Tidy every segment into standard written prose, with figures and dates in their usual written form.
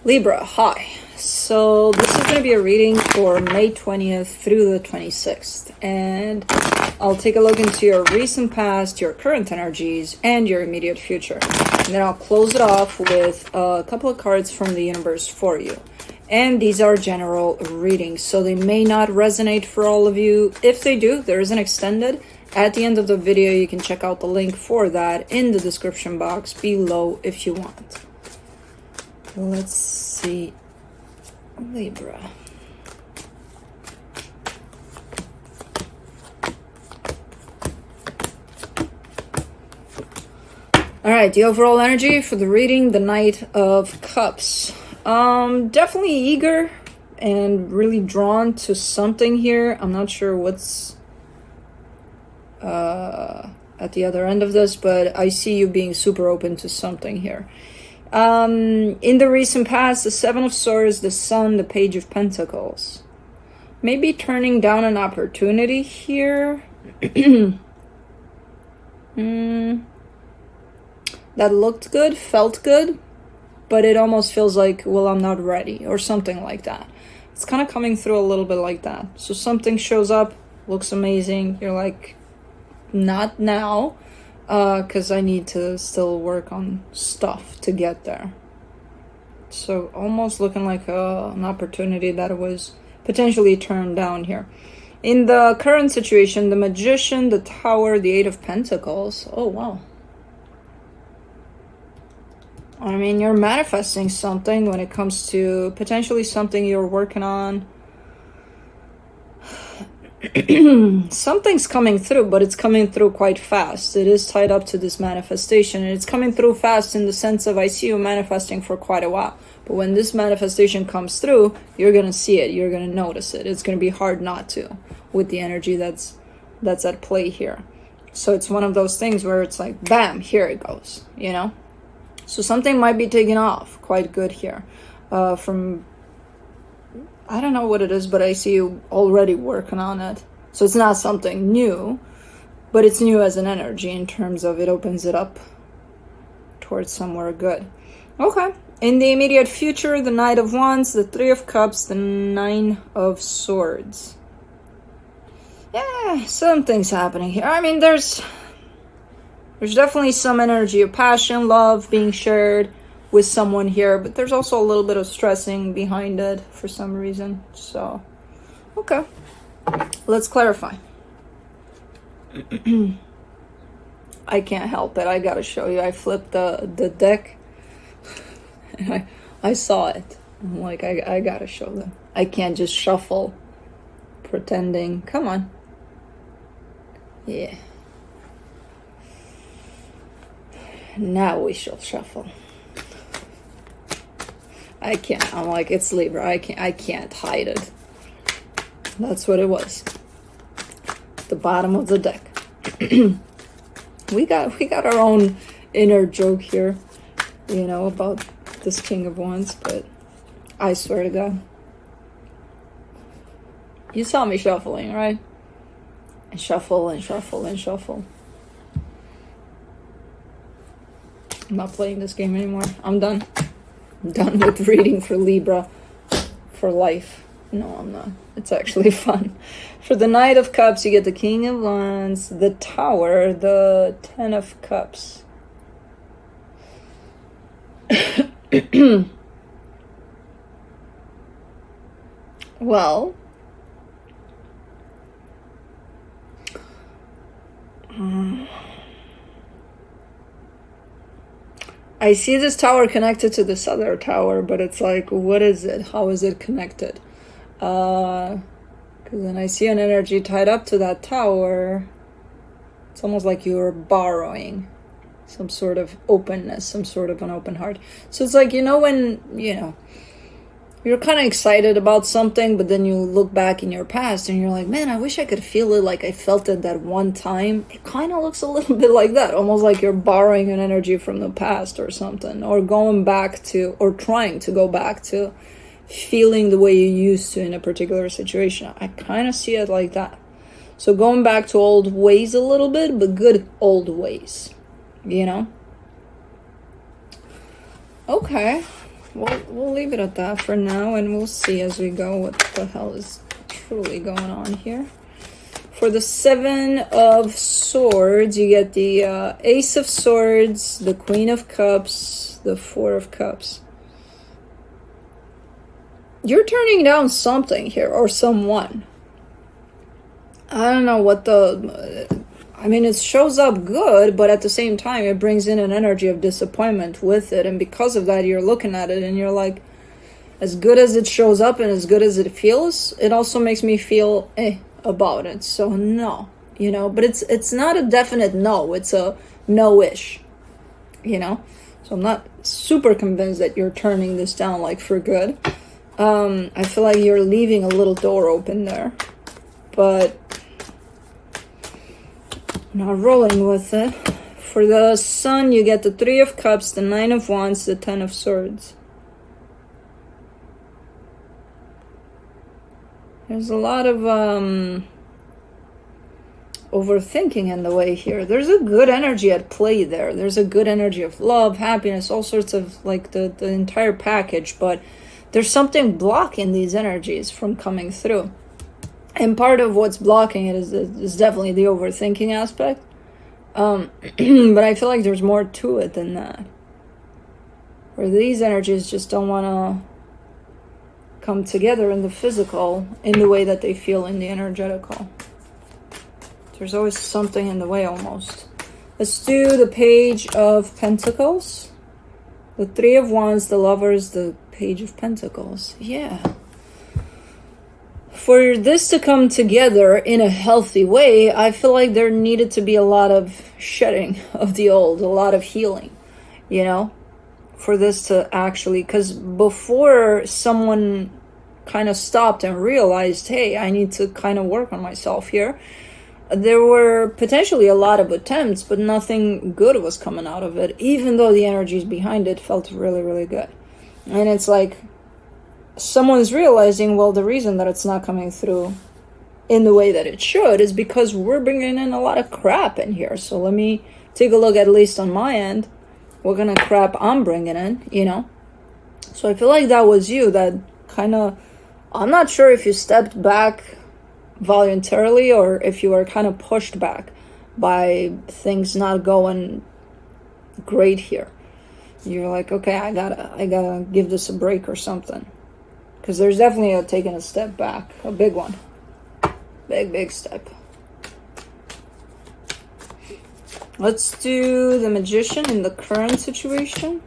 Libra, hi. So this is going to be a reading for May 20th through the 26th. And I'll take a look into your recent past, your current energies, and your immediate future. And then I'll close it off with a couple of cards from the universe for you. And these are general readings, so they may not resonate for all of you. If they do, there is an extended. At the end of the video, you can check out the link for that in the description box below if you want. Let's see. Libra. All right, the overall energy for the reading, the Knight of Cups. Definitely eager and really drawn to something here. I'm not sure what's at the other end of this, but I see you being super open to something here. In the recent past, the Seven of Swords, the Sun, the Page of Pentacles. Maybe turning down an opportunity here. That looked good, felt good, but it almost feels like, well, I'm not ready, or something like that. It's kind of coming through a little bit like that. So something shows up, looks amazing. You're like, not now. Because I need to still work on stuff to get there. So almost looking like an opportunity that was potentially turned down here. In the current situation, the Magician, the Tower, the Eight of Pentacles. Oh, wow. I mean, you're manifesting something when it comes to potentially something you're working on. Something's coming through, but it's coming through quite fast. It is tied up to this manifestation, and it's coming through fast in the sense of I see you manifesting for quite a while. But when this manifestation comes through, you're going to see it. You're going to notice it. It's going to be hard not to with the energy that's at play here. So it's one of those things where it's like, bam, here it goes, you know? So something might be taking off quite good here from... I don't know what it is, but I see you already working on it. So it's not something new, but it's new as an energy in terms of it opens it up towards somewhere good. Okay. In the immediate future, the Knight of Wands, the Three of Cups, the Nine of Swords. Yeah, something's happening here. I mean, there's definitely some energy of passion, love being shared with someone here, but there's also a little bit of stressing behind it for some reason. So, okay, let's clarify. I can't help it. I gotta show you. I flipped the deck and I saw it. I'm like, I gotta show them. I can't just shuffle pretending. Come on. Yeah. Now we shall shuffle. I can't. I'm like, it's Libra. I can't hide it. That's what it was. The bottom of the deck. we got our own inner joke here, you know, about this King of Wands, but I swear to God. You saw me shuffling, right? And shuffle and shuffle and shuffle. I'm not playing this game anymore. I'm done. I'm done with reading for Libra for life. No, I'm not. It's actually fun. For the Knight of Cups, you get the King of Wands, the Tower, the Ten of Cups. Well, I see this tower connected to this other tower, but it's like, what is it? How is it connected? Because then I see an energy tied up to that tower. It's almost like you're borrowing some sort of openness, some sort of an open heart. So it's like, you know, when, you know, you're kind of excited about something, but then you look back in your past and you're like, man, I wish I could feel it like I felt it that one time. It kind of looks a little bit like that, almost like you're borrowing an energy from the past or something, or going back to, or trying to go back to feeling the way you used to in a particular situation. I kind of see it like that. So going back to old ways a little bit, but good old ways, you know? Okay. we'll leave it at that for now, and we'll see as we go what the hell is truly going on here. For the Seven of Swords, you get the Ace of Swords, the Queen of Cups, the Four of Cups. You're turning down something here, or someone. I don't know what I mean, it shows up good, but at the same time, it brings in an energy of disappointment with it. And because of that, you're looking at it and you're like, as good as it shows up and as good as it feels, it also makes me feel about it. So no, you know, but it's not a definite no. It's a no-ish, you know. So I'm not super convinced that you're turning this down like for good. I feel like you're leaving a little door open there, but not rolling with it. For the Sun, you get the Three of Cups, the Nine of Wands, the Ten of Swords. There's a lot of overthinking in the way here. There's a good energy at play there. There's a good energy of love, happiness, all sorts of like the entire package, but there's something blocking these energies from coming through. And part of what's blocking it is definitely the overthinking aspect. But I feel like there's more to it than that. Where these energies just don't want to come together in the physical in the way that they feel in the energetical. There's always something in the way almost. Let's do the Page of Pentacles. The Three of Wands, the Lovers, the Page of Pentacles. Yeah. For this to come together in a healthy way, I feel like there needed to be a lot of shedding of the old, a lot of healing, you know, for this to actually, because before someone kind of stopped and realized, hey, I need to kind of work on myself here, there were potentially a lot of attempts, but nothing good was coming out of it, even though the energies behind it felt really, really good. And it's like someone's realizing, well, the reason that it's not coming through in the way that it should is because we're bringing in a lot of crap in here. So let me take a look, at least on my end, what kind of crap I'm bringing in, you know? So I feel like that was you that kind of, I'm not sure if you stepped back voluntarily or if you were kind of pushed back by things not going great here. You're like, okay, I gotta give this a break or something. Because there's definitely taking a step back, a big one. Big step. Let's do the Magician in the current situation.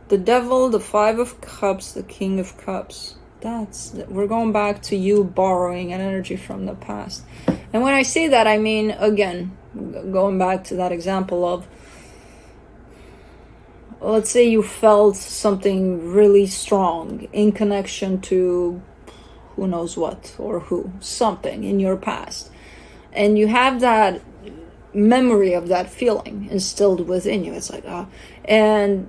The Devil, the Five of Cups, the King of Cups. We're going back to you borrowing an energy from the past. And when I say that, I mean, again, going back to that example of, let's say you felt something really strong in connection to who knows what or who, something in your past. And you have that memory of that feeling instilled within you. It's like, and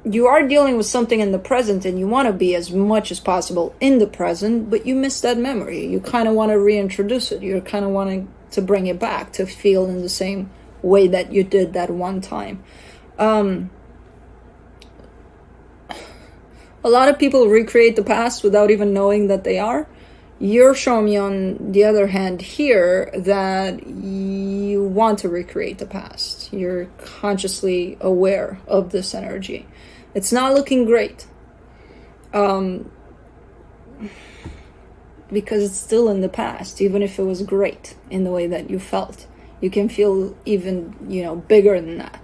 you are dealing with something in the present and you want to be as much as possible in the present, but you miss that memory. You kind of want to reintroduce it. You're kind of wanting to bring it back to feel in the same way that you did that one time. A lot of people recreate the past without even knowing that they are. You're showing me, on the other hand, here that you want to recreate the past. You're consciously aware of this energy. It's not looking great. Because it's still in the past, even if it was great in the way that you felt. You can feel even, bigger than that.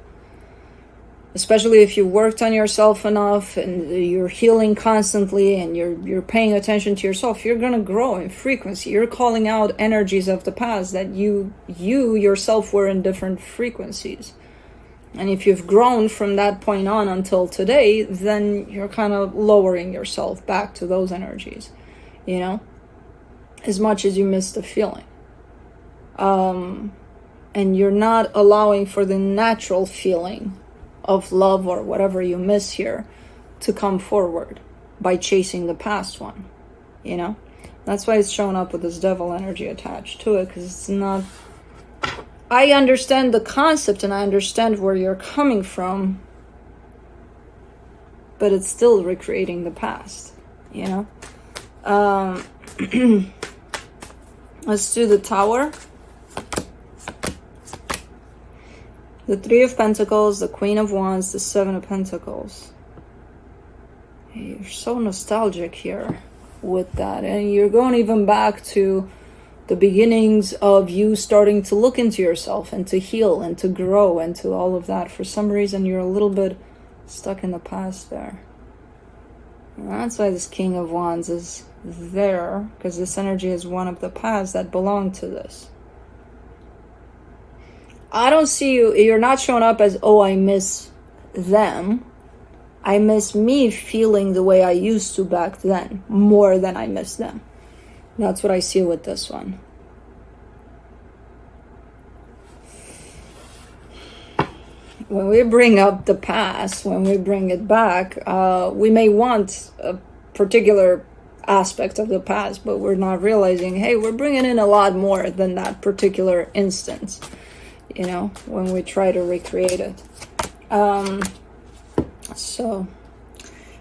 Especially if you worked on yourself enough and you're healing constantly and you're paying attention to yourself, you're going to grow in frequency. You're calling out energies of the past that you yourself were in different frequencies. And if you've grown from that point on until today, then you're kind of lowering yourself back to those energies, as much as you miss the feeling. And you're not allowing for the natural feeling of love or whatever you miss here to come forward by chasing the past one, That's why it's showing up with this devil energy attached to it, because it's not... I understand the concept and I understand where you're coming from, but it's still recreating the past, you know? Let's do the Tower. The Three of Pentacles, the Queen of Wands, the Seven of Pentacles. You're so nostalgic here with that. And you're going even back to the beginnings of you starting to look into yourself and to heal and to grow and to all of that. For some reason, you're a little bit stuck in the past there. And that's why this King of Wands is there, because this energy is one of the past that belonged to this. I don't see you, you're not showing up as, oh, I miss them. I miss me feeling the way I used to back then, more than I miss them. That's what I see with this one. When we bring up the past, when we bring it back, we may want a particular aspect of the past, but we're not realizing, hey, we're bringing in a lot more than that particular instance, you know, when we try to recreate it. So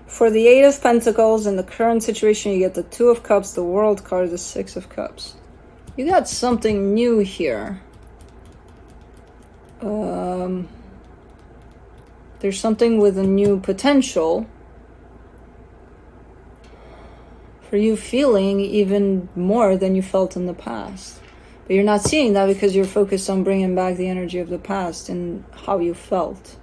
for the Eight of Pentacles, in the current situation, you get the Two of Cups, the World card, the Six of Cups. You got something new here. There's something with a new potential for you feeling even more than you felt in the past. But you're not seeing that because you're focused on bringing back the energy of the past and how you felt.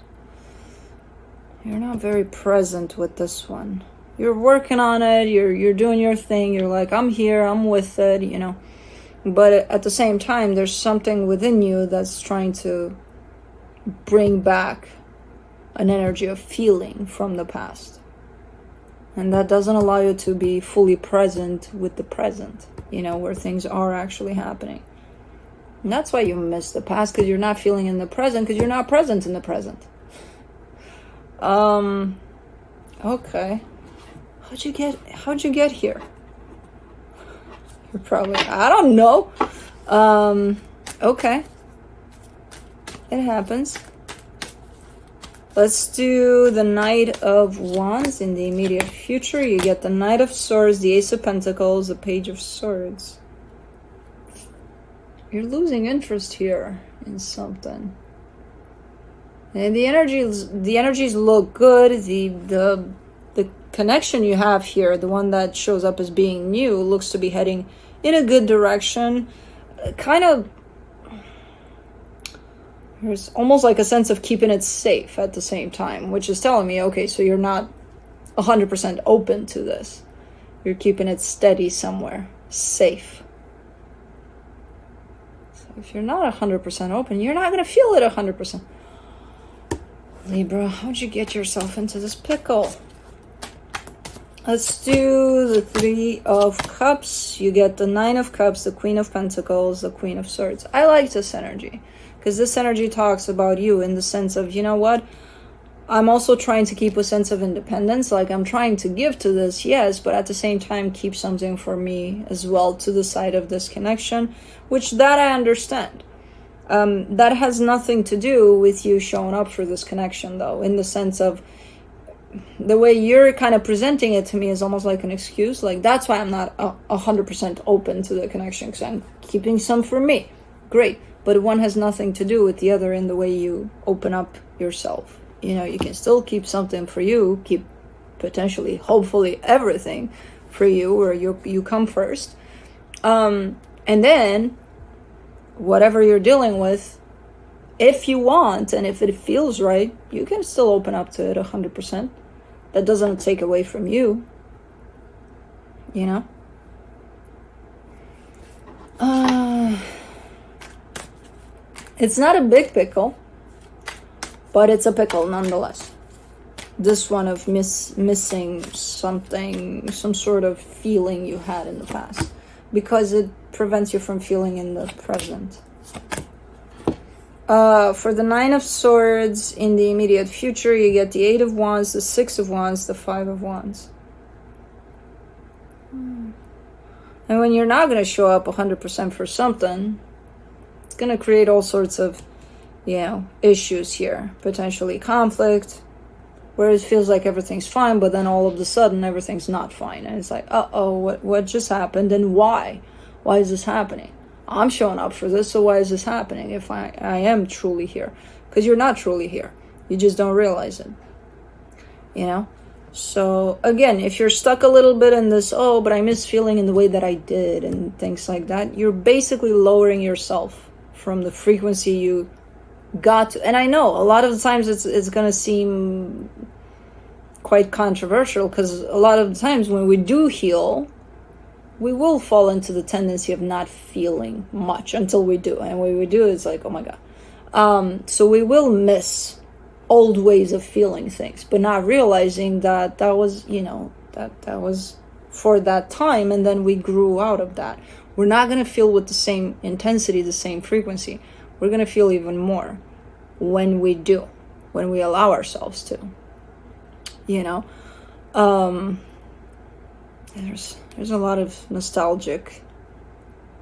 You're not very present with this one. You're working on it, you're doing your thing, you're like, I'm here, I'm with it, you know. But at the same time, there's something within you that's trying to bring back an energy of feeling from the past. And that doesn't allow you to be fully present with the present, you know, where things are actually happening. And that's why you miss the past, because you're not feeling in the present, because you're not present in the present. Okay. How'd you get here? You're probably, I don't know. Okay. It happens. Let's do the Knight of Wands in the immediate future. You get the Knight of Swords, the Ace of Pentacles, the Page of Swords. You're losing interest here in something. And the energies look good. The connection you have here, the one that shows up as being new, looks to be heading in a good direction. Kind of, there's almost like a sense of keeping it safe at the same time, which is telling me, okay, so you're not 100% open to this. You're keeping it steady somewhere, safe. So if you're not 100% open, you're not going to feel it 100%. Libra, how'd you get yourself into this pickle? Let's do the Three of Cups. You get the Nine of Cups, the Queen of Pentacles, the Queen of Swords. I like this energy, because this energy talks about you in the sense of, you know what? I'm also trying to keep a sense of independence. Like, I'm trying to give to this, yes, but at the same time, keep something for me as well to the side of this connection, which that I understand. That has nothing to do with you showing up for this connection, though, in the sense of the way you're kind of presenting it to me is almost like an excuse. Like, that's why I'm not 100% open to the connection, because I'm keeping some for me. Great. But one has nothing to do with the other in the way you open up yourself. You know, you can still keep something for you, keep potentially, hopefully, everything for you, where you come first. And then whatever you're dealing with, if you want and if it feels right, you can still open up to it 100%. That doesn't take away from you, you know? It's not a big pickle, but it's a pickle nonetheless. This one of missing something, some sort of feeling you had in the past, because it prevents you from feeling in the present. For the Nine of Swords in the immediate future, you get the Eight of Wands, the Six of Wands, the Five of Wands. And when you're not going to show up 100% for something, it's going to create all sorts of, you know, issues here. Potentially conflict, where it feels like everything's fine, but then all of a sudden everything's not fine, and it's like, what just happened, and why is this happening? I'm showing up for this, so why is this happening if I am truly here? Because you're not truly here, you just don't realize it, you know. So again, if you're stuck a little bit in this, but I miss feeling in the way that I did and things like that, you're basically lowering yourself from the frequency you got to. And I know a lot of the times it's going to seem quite controversial, because a lot of the times when we do heal, we will fall into the tendency of not feeling much until we do. And when we do, it's like, oh my God. So we will miss old ways of feeling things, but not realizing that was, you know, that was for that time, and then we grew out of that. We're not going to feel with the same intensity, the same frequency. We're going to feel even more when we do, when we allow ourselves to, you know. There's a lot of nostalgic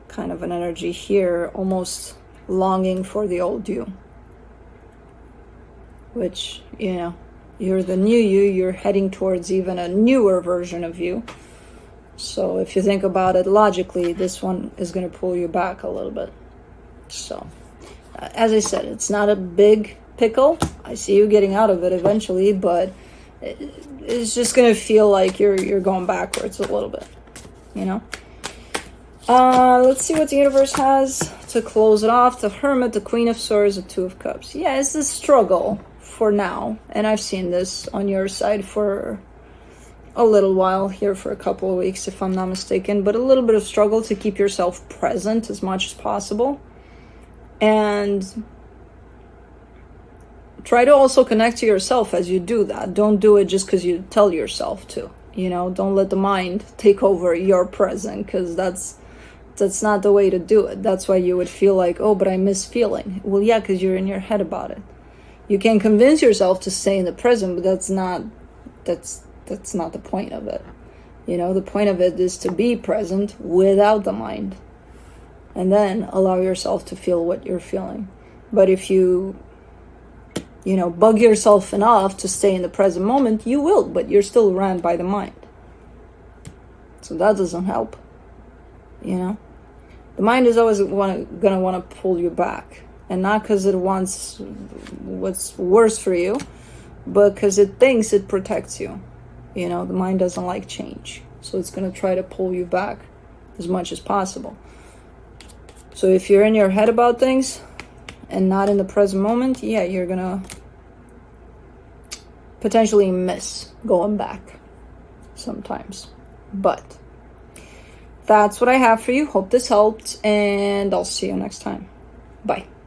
kind of an energy here, almost longing for the old you, which, you know, you're the new you, you're heading towards even a newer version of you. So if you think about it logically, this one is going to pull you back a little bit. So, as I said, it's not a big pickle. I see you getting out of it eventually, but it's just going to feel like you're going backwards a little bit, you know? Let's see what the universe has to close it off. The Hermit, the Queen of Swords, the Two of Cups. Yeah, it's the struggle for now, and I've seen this on your side for a little while here, for a couple of weeks if I'm not mistaken, but a little bit of struggle to keep yourself present as much as possible, and try to also connect to yourself as you do that. Don't do it just because you tell yourself to, you know. Don't let the mind take over your present, because that's not the way to do it. That's why you would feel like, oh, but I miss feeling. Well, yeah, because you're in your head about it. You can convince yourself to stay in the present, but that's not the point of it. You know, the point of it is to be present without the mind, and then allow yourself to feel what you're feeling. But if you know, bug yourself enough to stay in the present moment, you will, but you're still ran by the mind. So that doesn't help, you know. The mind is always gonna want to pull you back, and not because it wants what's worse for you, but because it thinks it protects you. You know, the mind doesn't like change, so it's gonna try to pull you back as much as possible. So if you're in your head about things and not in the present moment, yeah, you're gonna potentially miss going back sometimes. But that's what I have for you. Hope this helped, and I'll see you next time. Bye.